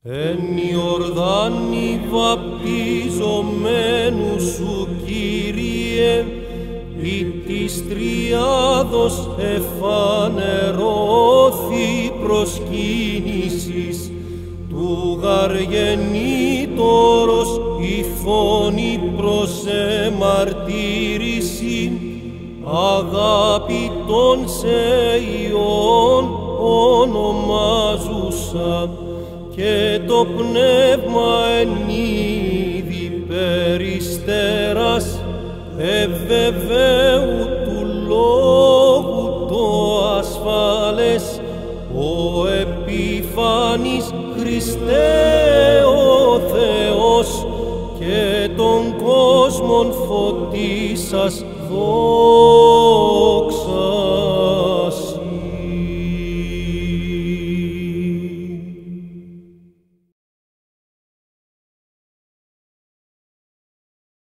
Εν Ιορδάνη βαπτιζομένου σου, Κύριε, ή της Τριάδος εφανερώθη προσκύνησης, του γαργενήτωρος η φωνή προς εμαρτύρηση, αγάπητον σε Υιόν ονομάζουσα, και το πνεύμα εν είδη περιστέρας, ευβεβαίου του λόγου το ασφάλες, ο επίφανης Χριστέ ο Θεός, και τον κόσμον φωτίσας δώσει.